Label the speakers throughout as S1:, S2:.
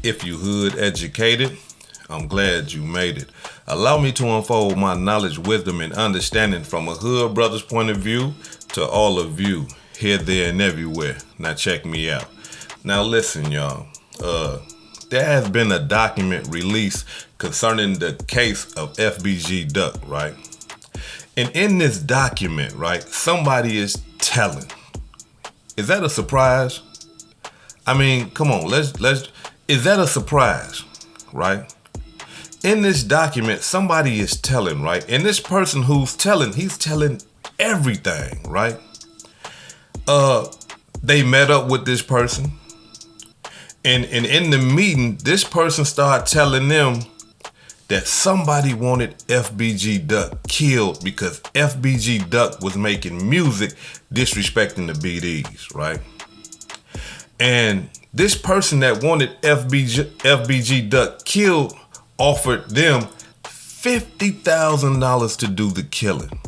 S1: If you hood educated, I'm glad you made it. Allow me to unfold my knowledge, wisdom, and understanding from a hood brother's point of view to all of you, here, there, and everywhere. Now check me out. Now listen, y'all. There has been a document released concerning the case of FBG Duck, right? And in this document, right, somebody is telling. Is that a surprise? I mean, come on, let's is that a surprise, right? In this document, somebody is telling, right? And this person who's telling, he's telling everything, right? They met up with this person. And in the meeting, this person started telling them that somebody wanted FBG Duck killed because FBG Duck was making music disrespecting the BDs, right? And this person that wanted FBG Duck killed offered them $50,000 to do the killing.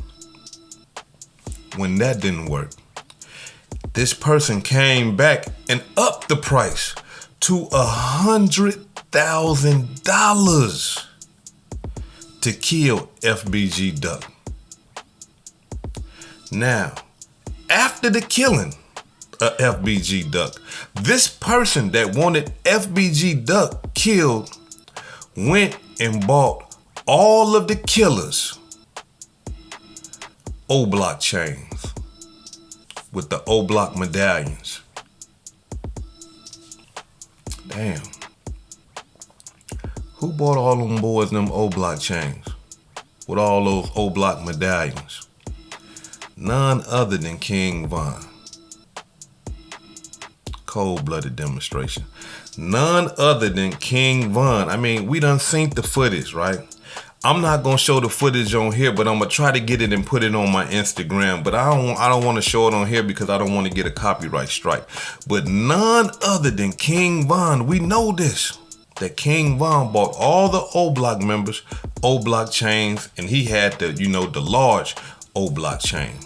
S1: When that didn't work, this person came back and upped the price to $100,000 to kill FBG Duck. Now, after the killing of FBG Duck, this person that wanted FBG Duck killed went and bought all of the killers O-block chains with the O-block medallions. Damn. Who bought all them boys them O-block chains with all those O-block medallions? None other than King Von. Cold-blooded demonstration. None other than King Von. I mean, we done seen the footage, right? I'm not gonna show the footage on here, but I'm gonna try to get it and put it on my Instagram. But I don't want to show it on here because I don't want to get a copyright strike. But none other than King Von, we know this, that King Von bought all the O-block members O-block chains, and he had the, the large O-block chain.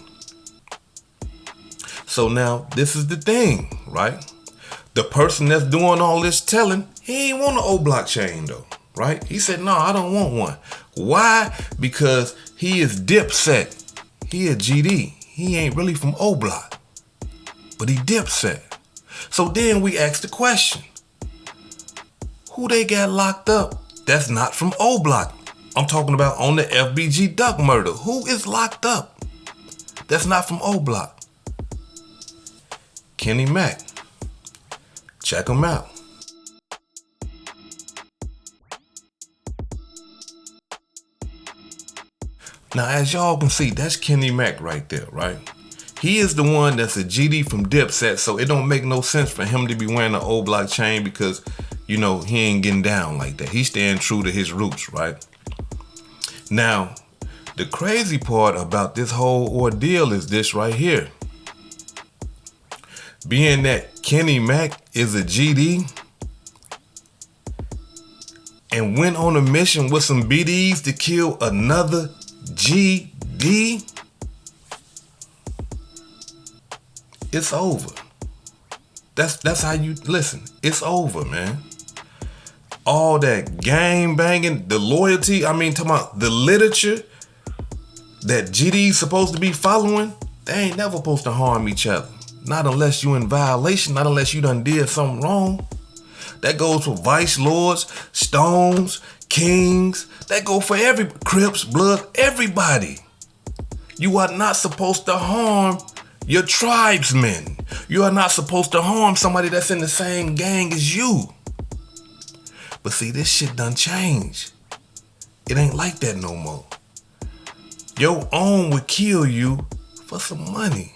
S1: So now this is the thing, right? The person that's doing all this telling, he ain't want an O-block chain though, right? He said, no, I don't want one. Why? Because he is Dipset. He a GD. He ain't really from O-block, but he Dipset. So then we asked the question, who they got locked up that's not from O-block? I'm talking about on the FBG Duck murder. Who is locked up that's not from O-block? Kenny Mack. Check him out. Now, as y'all can see, that's Kenny Mack right there, right? He is the one that's a GD from Dipset, so it don't make no sense for him to be wearing an O-block chain because, he ain't getting down like that. He's staying true to his roots, right? Now, the crazy part about this whole ordeal is this right here. Being that Kenny Mack is a GD and went on a mission with some BDs to kill another GD, it's over. That's how you listen. It's over, man. All that gang banging, the loyalty, talking about the literature that GD's supposed to be following, they ain't never supposed to harm each other. Not unless you in violation, not unless you done did something wrong. That goes for Vice Lords, Stones, Kings. That go for every Crips, Blood, everybody. You are not supposed to harm your tribesmen. You are not supposed to harm somebody that's in the same gang as you. But see, this shit done changed. It ain't like that no more. Your own would kill you for some money.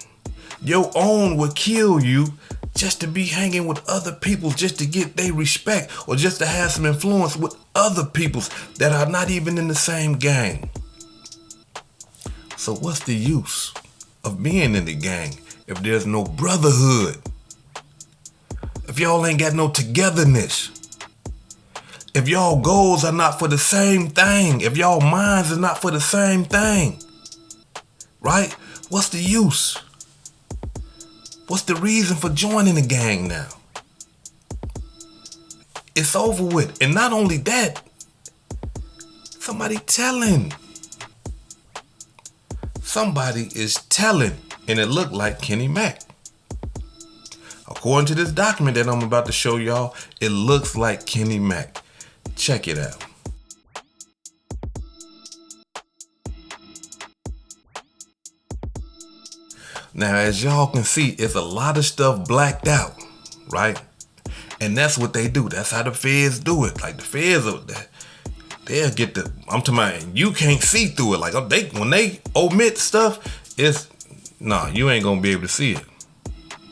S1: Your own would kill you just to be hanging with other people, just to get their respect, or just to have some influence with other peoples that are not even in the same gang. So what's the use of being in the gang if there's no brotherhood? If y'all ain't got no togetherness? If y'all goals are not for the same thing? If y'all minds are not for the same thing? Right? What's the use? What's the reason for joining the gang now? It's over with. And not only that, somebody is telling, and it looked like Kenny Mack. According to this document that I'm about to show y'all, it looks like Kenny Mack. Check it out. Now, as y'all can see, it's a lot of stuff blacked out, right? And that's what they do. That's how the feds do it. Like the feds, they'll get the, I'm talking about, you can't see through it. Like when they omit stuff, you ain't gonna be able to see it.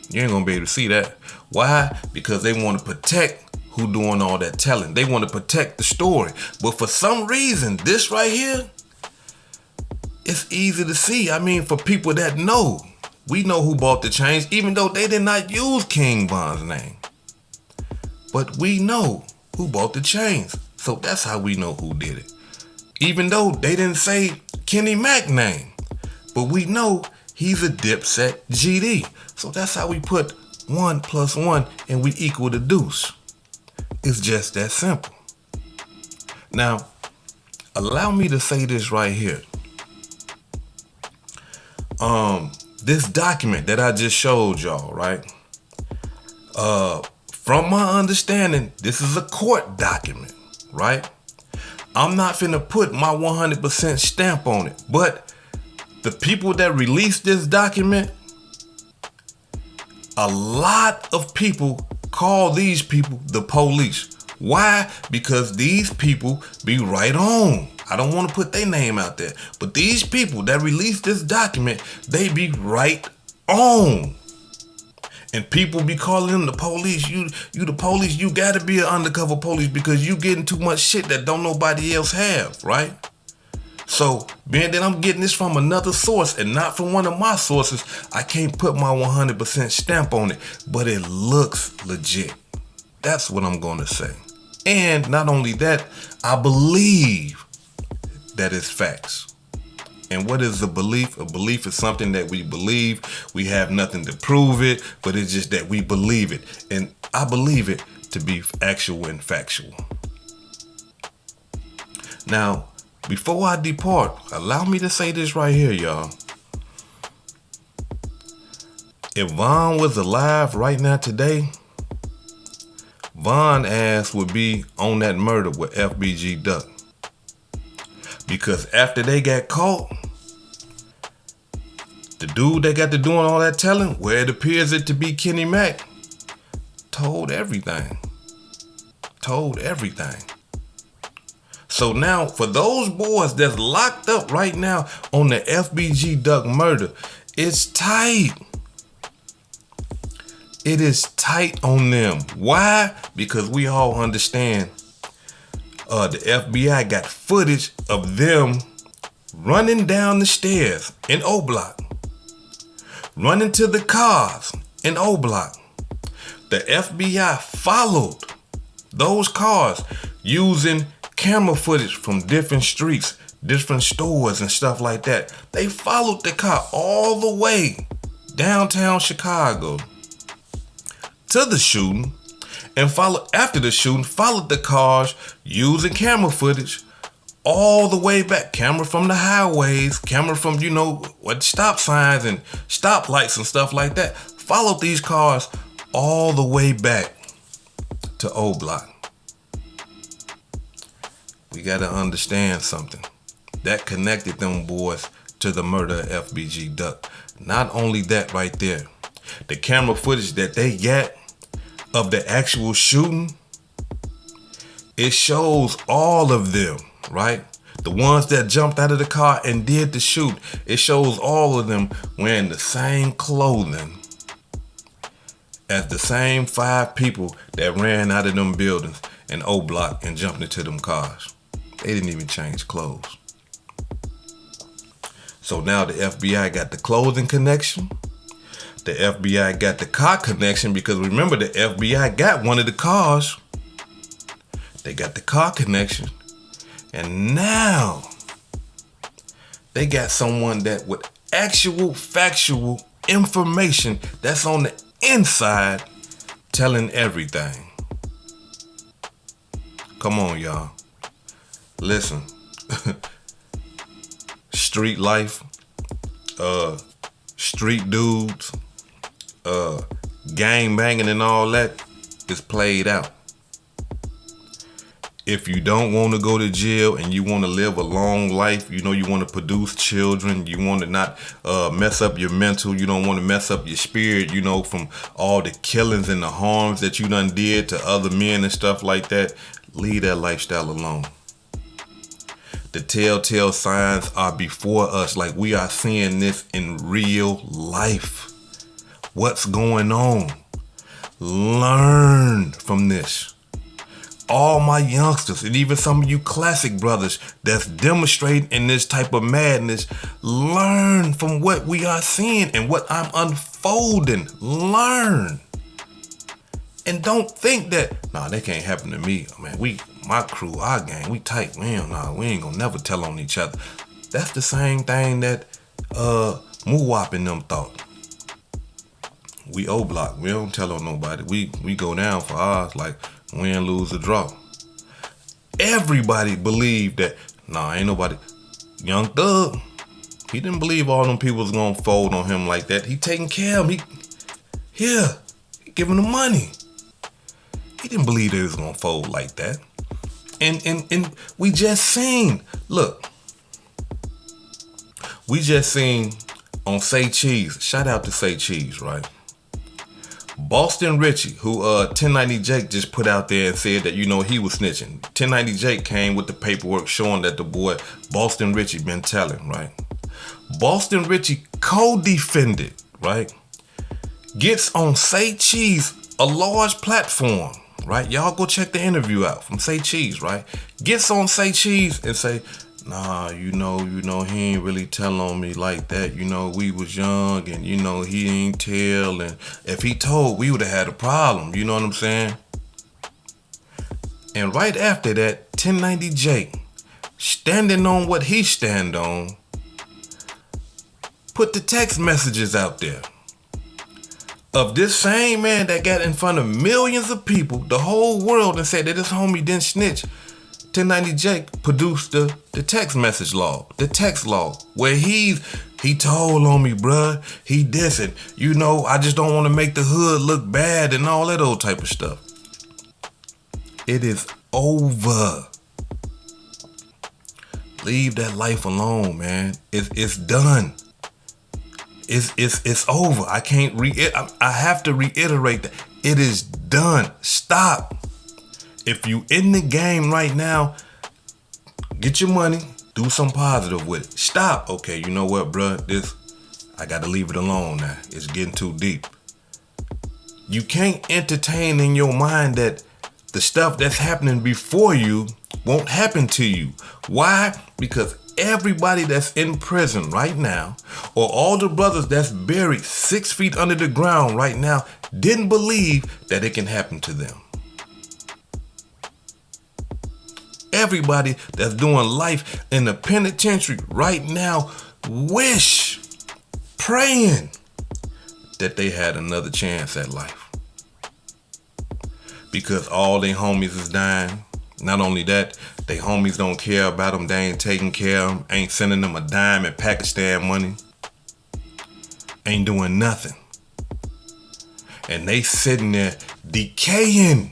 S1: You ain't gonna be able to see that. Why? Because they want to protect who doing all that telling. They want to protect the story. But for some reason, this right here, it's easy to see. I mean, for people that know, we know who bought the chains, even though they did not use King Von's name. But we know who bought the chains. So that's how we know who did it. Even though they didn't say Kenny Mack name. But we know he's a Dipset GD. So that's how we put 1 + 1 and we equal the deuce. It's just that simple. Now, allow me to say this right here. This document that I just showed y'all, right? From my understanding, this is a court document, right? I'm not finna put my 100% stamp on it, but the people that released this document, a lot of people call these people the police. Why? Because these people be right on. I don't want to put their name out there, but these people that released this document, they be right on. And people be calling them the police. You the police, you gotta be an undercover police because you getting too much shit that don't nobody else have, right? So, being that I'm getting this from another source and not from one of my sources, I can't put my 100% stamp on it, but it looks legit. That's what I'm gonna say. And not only that, I believe that it's facts. And what is a belief? A belief is something that we believe. We have nothing to prove it, but it's just that we believe it. And I believe it to be actual and factual. Now, before I depart, allow me to say this right here, y'all. If Von was alive right now today, Von ass would be on that murder with FBG Duck. Because after they got caught, the dude that got to doing all that telling, where it appears it to be Kenny Mack, told everything. So now, for those boys that's locked up right now on the FBG Duck murder, it's tight. It is tight on them. Why? Because we all understand the FBI got footage of them running down the stairs in O Block, running to the cars in O Block. The FBI followed those cars using camera footage from different streets, different stores and stuff like that. They followed the car all the way downtown Chicago to the shooting, and after the shooting, followed the cars using camera footage all the way back. Camera from the highways, camera from, what stop signs and stoplights and stuff like that. Followed these cars all the way back to O Block. We got to understand something. That connected them boys to the murder of FBG Duck. Not only that right there, the camera footage that they got of the actual shooting, it shows all of them, right? The ones that jumped out of the car and did the shoot, it shows all of them wearing the same clothing as the same 5 people that ran out of them buildings in O Block and jumped into them cars. They didn't even change clothes. So now the FBI got the clothing connection. The FBI got the car connection, because remember, the FBI got one of the cars. They got the car connection. And now they got someone that with actual factual information that's on the inside telling everything. Come on, y'all. Listen. Street life, street dudes, gang banging and all that is played out. If you don't want to go to jail and you want to live a long life, you want to produce children, you want to not mess up your mental, you don't want to mess up your spirit, from all the killings and the harms that you done did to other men and stuff like that, leave that lifestyle alone. The telltale signs are before us, like we are seeing this in real life. What's going on? Learn from this. All my youngsters and even some of you classic brothers that's demonstrating in this type of madness, learn from what we are seeing and what I'm unfolding. Learn. And don't think that, that can't happen to me. Man, my crew, our gang, we tight. We ain't gonna never tell on each other. That's the same thing that Muwap and them thought. We O-block. We don't tell on nobody. We go down for ours like win, lose, or draw. Everybody believed that, ain't nobody. Young Thug, he didn't believe all them people was gonna fold on him like that. He taking care of him. He giving them money. He didn't believe they was gonna fold like that. And we just seen, look, we just seen on Say Cheese, shout out to Say Cheese, right? Boston Richie, who 1090 Jake just put out there and said that, he was snitching. 1090 Jake came with the paperwork showing that the boy Boston Richie been telling, right? Boston Richie co-defended, right? Gets on Say Cheese, a large platform, right? Y'all go check the interview out from Say Cheese, right? Gets on Say Cheese and say, he ain't really tell on me like that. We was young and, he ain't tell. And if he told, we would have had a problem. You know what I'm saying? And right after that, 1090 Jake, standing on what he stand on, put the text messages out there of this same man that got in front of millions of people, the whole world, and said that his homie didn't snitch. 1090 Jake produced the text message log, the text log, where he told on me, bruh, he dissing, I just don't want to make the hood look bad and all that old type of stuff. It is over. Leave that life alone, man. It's done. It's over. I have to reiterate that it is done. Stop. If you in the game right now, get your money, do something positive with it. Stop. Okay, you know what, bruh? I gotta leave it alone now. It's getting too deep. You can't entertain in your mind that the stuff that's happening before you won't happen to you. Why? Because everybody that's in prison right now, or all the brothers that's buried 6 feet under the ground right now, didn't believe that it can happen to them. Everybody that's doing life in the penitentiary right now praying that they had another chance at life. Because all their homies is dying. Not only that, they homies don't care about them. They ain't taking care of them. Ain't sending them a dime in Pakistan money. Ain't doing nothing. And they sitting there decaying.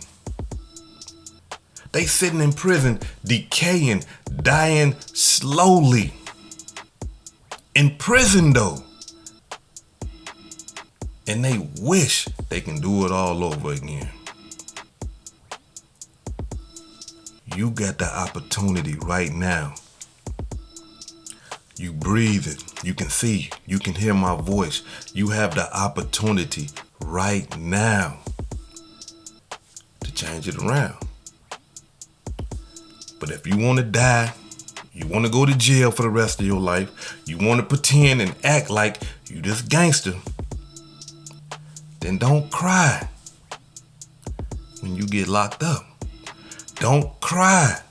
S1: They sitting in prison, decaying, dying slowly. In prison though. And they wish they can do it all over again. You got the opportunity right now. You breathe it. You can see. You can hear my voice. You have the opportunity right now to change it around. But if you want to die, you want to go to jail for the rest of your life, you want to pretend and act like you this gangster, then don't cry when you get locked up. Don't cry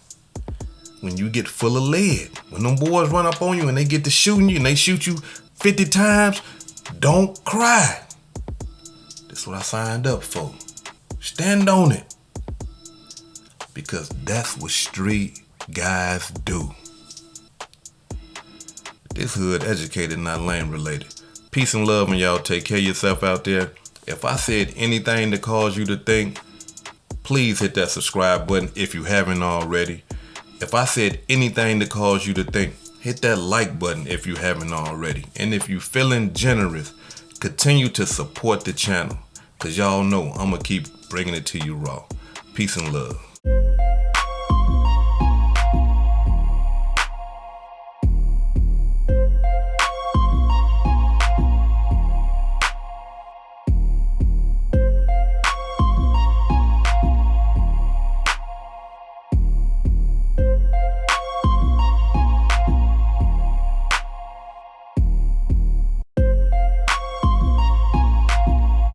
S1: when you get full of lead. When them boys run up on you and they get to shooting you and they shoot you 50 times, don't cry. That's what I signed up for. Stand on it. because that's what street guys do. This hood educated, not lame related. Peace and love, and y'all take care of yourself out there. If I said anything to cause you to think, please hit that subscribe button if you haven't already. If I said anything to cause you to think, hit that like button if you haven't already. And if you feeling generous, continue to support the channel, because y'all know I'm going to keep bringing it to you raw. Peace and love.